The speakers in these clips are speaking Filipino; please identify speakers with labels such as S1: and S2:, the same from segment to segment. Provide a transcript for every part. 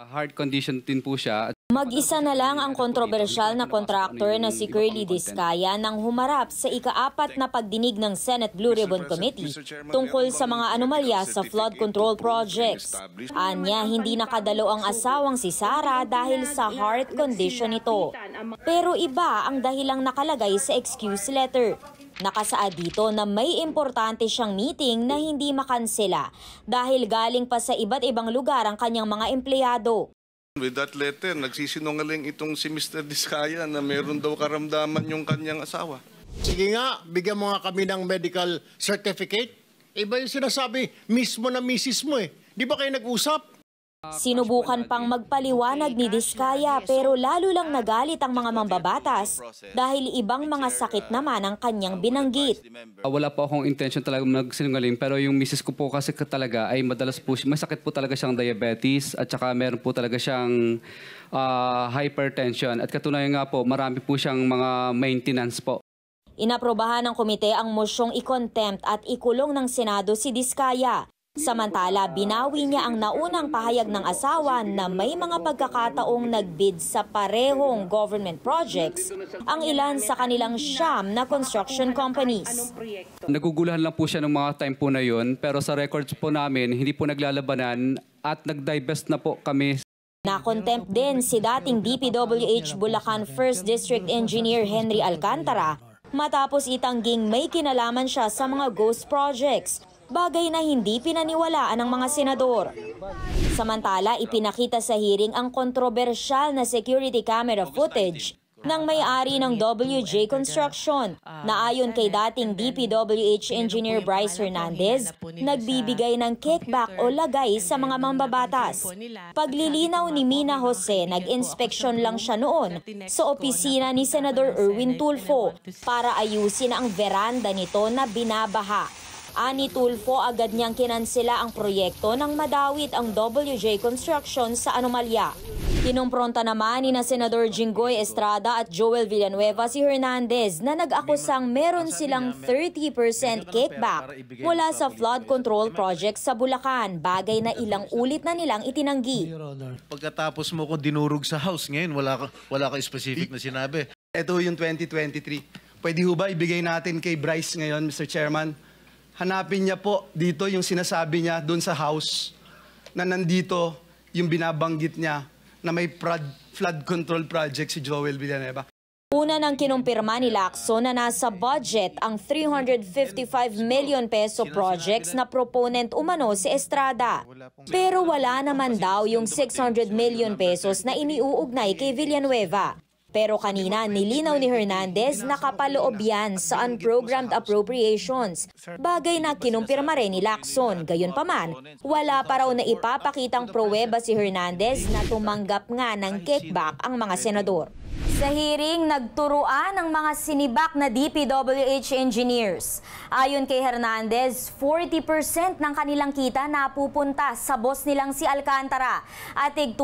S1: Hard condition din po siya.
S2: Mag-isa na lang ang kontrobersyal na kontraktor na si Curly Discaya nang humarap sa ika-4 na pagdinig ng Senate Blue Ribbon Committee tungkol sa mga anomalya sa flood control projects. Anya, hindi nakadalo ang asawang si Sara dahil sa heart condition nito. Pero iba ang dahilang nakalagay sa excuse letter. Nakasaad dito na may importante siyang meeting na hindi makansela dahil galing pa sa iba't ibang lugar ang kanyang mga empleyado.
S3: With that letter, nagsisinungaling itong si Mr. Discaya na meron daw karamdaman yung kanyang asawa.
S4: Sige nga, bigyan mo nga kami ng medical certificate. Iba yung sinasabi mismo na misis mo eh. Di ba kayo nag-usap?
S2: Sinubukan pang magpaliwanag ni Discaya pero lalo lang nagalit ang mga mambabatas dahil ibang mga sakit naman ang kanyang binanggit.
S1: Wala po akong intention talaga magsinungaling pero yung misis ko po kasi talaga ay madalas po, may sakit po talaga siyang diabetes at saka meron po talaga siyang hypertension at katunayan nga po marami po siyang mga maintenance po.
S2: Inaprobahan ng komite ang mosyong i-contempt at ikulong ng Senado si Discaya. Samantala, binawi niya ang naunang pahayag ng asawa na may mga pagkakataong nagbid sa parehong government projects ang ilan sa kanilang 9 na construction companies.
S1: Nagugulahan lang po siya ng mga time po na yun pero sa records po namin hindi po naglalabanan at nag-divest na po kami.
S2: Na-contempt din si dating DPWH Bulacan 1st District Engineer Henry Alcantara matapos itangging may kinalaman siya sa mga ghost projects. Bagay na hindi pinaniwalaan ng mga senador. Samantala, ipinakita sa hearing ang kontrobersyal na security camera footage ng may-ari ng WJ Construction na ayon kay dating DPWH Engineer Bryce Hernandez, nagbibigay ng kickback o lagay sa mga mambabatas. Paglilinaw ni Mina Jose, nag-inspeksyon lang siya noon sa opisina ni Senador Erwin Tulfo para ayusin ang veranda nito na binabaha. Ani Tulfo, agad niyang kinansela ang proyekto nang madawit ang WJ Construction sa anomalya. Kinumpronta naman ni Senador Jinggoy Estrada at Joel Villanueva si Hernandez na nag-akusang meron silang 30% kickback mula sa flood control project sa Bulacan, bagay na ilang ulit na nilang itinanggi.
S5: Pagkatapos mo ko dinurog sa house ngayon, wala ka specific na sinabi.
S6: Ito yung 2023. Pwede ho ba ibigay natin kay Bryce ngayon, Mr. Chairman? Hanapin niya po dito yung sinasabi niya doon sa house na nandito yung binabanggit niya na may flood control project si Joel Villanueva.
S2: Una nang kinumpirma ni Lacson na nasa budget ang 355 million peso projects na proponent umano si Estrada. Pero wala naman daw yung 600 million pesos na iniuugnay kay Villanueva. Pero kanina nilinaw ni Hernandez na kapaloob yan sa unprogrammed appropriations, bagay na kinumpirma rin ni Lacson. Gayunpaman, wala pa raw na ipapakitang pruweba si Hernandez na tumanggap nga ng kickback ang mga senador. Sa hearing, nagturuan ng mga sinibak na DPWH engineers. Ayon kay Hernandez, 40% ng kanilang kita napupunta sa boss nilang si Alcantara at 20%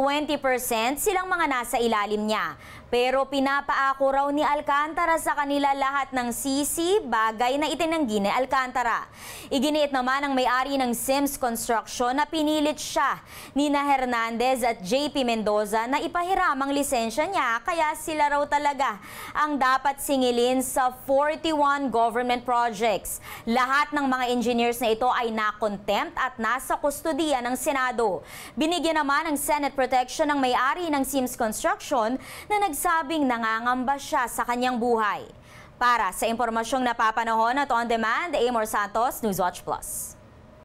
S2: silang mga nasa ilalim niya. Pero pinapaako raw ni Alcantara sa kanila lahat ng sisi, bagay na itinanggi ni Alcantara. Iginiit naman ng may-ari ng Sims Construction na pinilit siya ni Hernandez at JP Mendoza na ipahiram ang lisensya niya, kaya sila raw talaga ang dapat singilin sa 41 government projects. Lahat ng mga engineers na ito ay na-contempt at nasa kustodiya ng Senado. Binigyan naman ng Senate protection ng may-ari ng Sims Construction na nagsabing nangangamba siya sa kanyang buhay. Para sa impormasyong napapanahon at on demand, Amor Santos, Newswatch Plus.